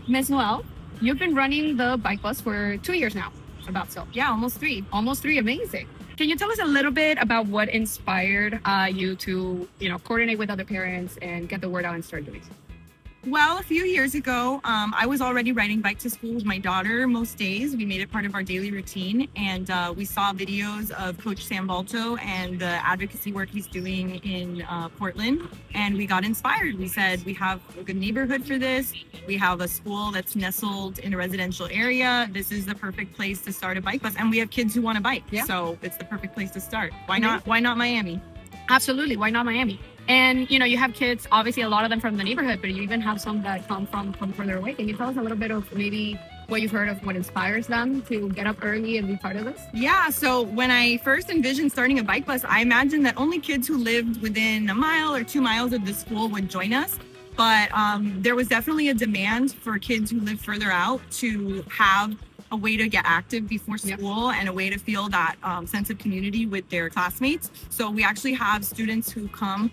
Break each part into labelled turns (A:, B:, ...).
A: Miss Noel, you've been running the bike bus for 2 years now, about so.
B: Yeah, almost three.
A: Almost three, amazing. Can you tell us a little bit about what inspired you to, coordinate with other parents and get the word out and start doing so?
B: Well, a few years ago, I was already riding bike to school with my daughter most days. We made it part of our daily routine, and we saw videos of Coach Sam Balto and the advocacy work he's doing in Portland, and we got inspired. We said, we have a good neighborhood for this. We have a school that's nestled in a residential area. This is the perfect place to start a bike bus, and we have kids who want to bike, so it's the perfect place to start. Why not? Why not Miami?
A: Absolutely. Why not Miami? And you have kids, obviously a lot of them from the neighborhood, but you even have some that come further away. Can you tell us a little bit of maybe what you've heard of what inspires them to get up early and be part of this?
B: Yeah, so when I first envisioned starting a bike bus, I imagined that only kids who lived within a mile or 2 miles of the school would join us. But there was definitely a demand for kids who live further out to have a way to get active before school and a way to feel that sense of community with their classmates. So we actually have students who come,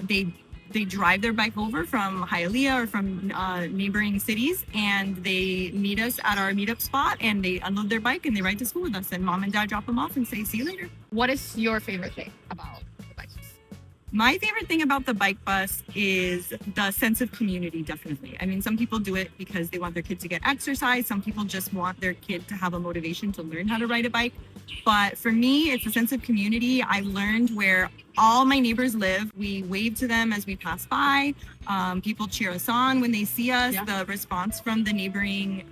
B: they drive their bike over from Hialeah or from neighboring cities, and they meet us at our meetup spot, and they unload their bike and they ride to school with us, and mom and dad drop them off and say, see you later.
A: What is your favorite thing about the bike bus?
B: My favorite thing about the bike bus is the sense of community, definitely. I mean, some people do it because they want their kid to get exercise. Some people just want their kid to have a motivation to learn how to ride a bike. But for me, it's a sense of community. I learned where all my neighbors live. We wave to them as we pass by. People cheer us on when they see us.
A: Yeah.
B: The response from the neighboring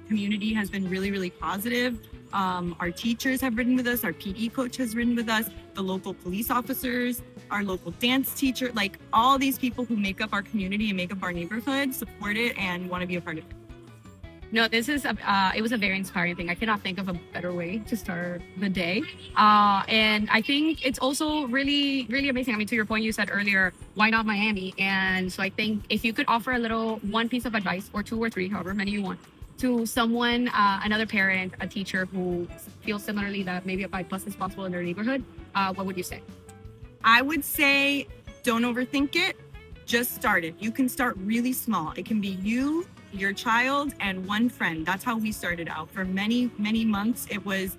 B: community has been really, really positive. Our teachers have ridden with us. Our PE coach has ridden with us. The local police officers, our local dance teacher, like all these people who make up our community and make up our neighborhood support it and want to be a part of it.
A: No, this is it was a very inspiring thing. I cannot think of a better way to start the day. And I think it's also really, really amazing. I mean, to your point, you said earlier, why not Miami? And so I think if you could offer one piece of advice, or two or three, however many you want, to someone, another parent, a teacher who feels similarly that maybe a bike bus is possible in their neighborhood, what would you say?
B: I would say don't overthink it. Just start it. You can start really small. It can be you, your child, and one friend. That's how we started out. For many, many months, it was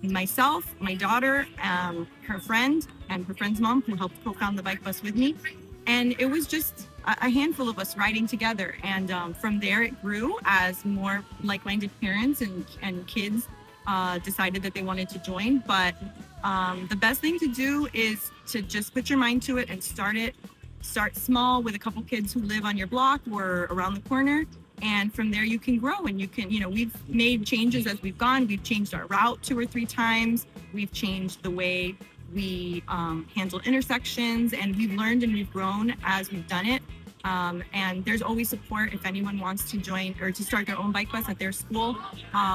B: myself, my daughter, her friend, and her friend's mom who helped co-found the bike bus with me. And it was just a handful of us riding together. And from there, it grew as more like-minded parents and kids decided that they wanted to join. But the best thing to do is to just put your mind to it and start it. Start small with a couple kids who live on your block or around the corner. And from there you can grow, and you can, we've made changes as we've gone. We've changed our route 2 or 3 times. We've changed the way we handle intersections, and we've learned and we've grown as we've done it. And there's always support if anyone wants to join or to start their own bike bus at their school.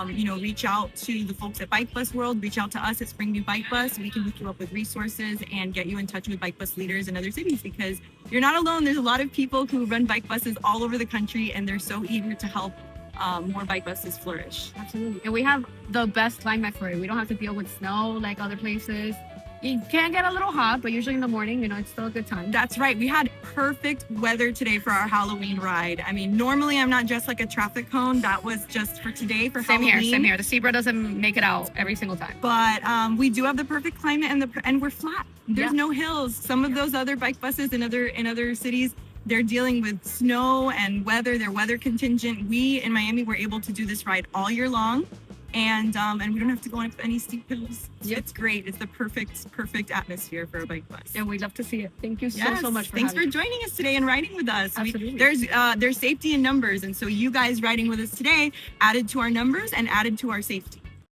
B: Reach out to the folks at Bike Bus World, reach out to us at Springview Bike Bus. We can hook you up with resources and get you in touch with bike bus leaders in other cities, because you're not alone. There's a lot of people who run bike buses all over the country, and they're so eager to help more bike buses flourish.
A: Absolutely. And we have the best climate for it. We don't have to deal with snow like other places. It can get a little hot, but usually in the morning, it's still a good time.
B: That's right. We had perfect weather today for our Halloween ride. I mean, normally I'm not dressed like a traffic cone. That was just for today, for Halloween.
A: Same here. The zebra doesn't make it out every single time.
B: But we do have the perfect climate, and we're flat. There's no hills. Some of those other bike buses in other cities, they're dealing with snow and weather. They're weather contingent. We in Miami were able to do this ride all year long. And we don't have to go up any steep hills.
A: Yep.
B: It's great. It's the perfect atmosphere for a bike bus.
A: And we'd love to see it. Thank you so much
B: Thanks for joining us today and riding with us.
A: Absolutely.
B: There's safety in numbers, and so you guys riding with us today added to our numbers and added to our safety.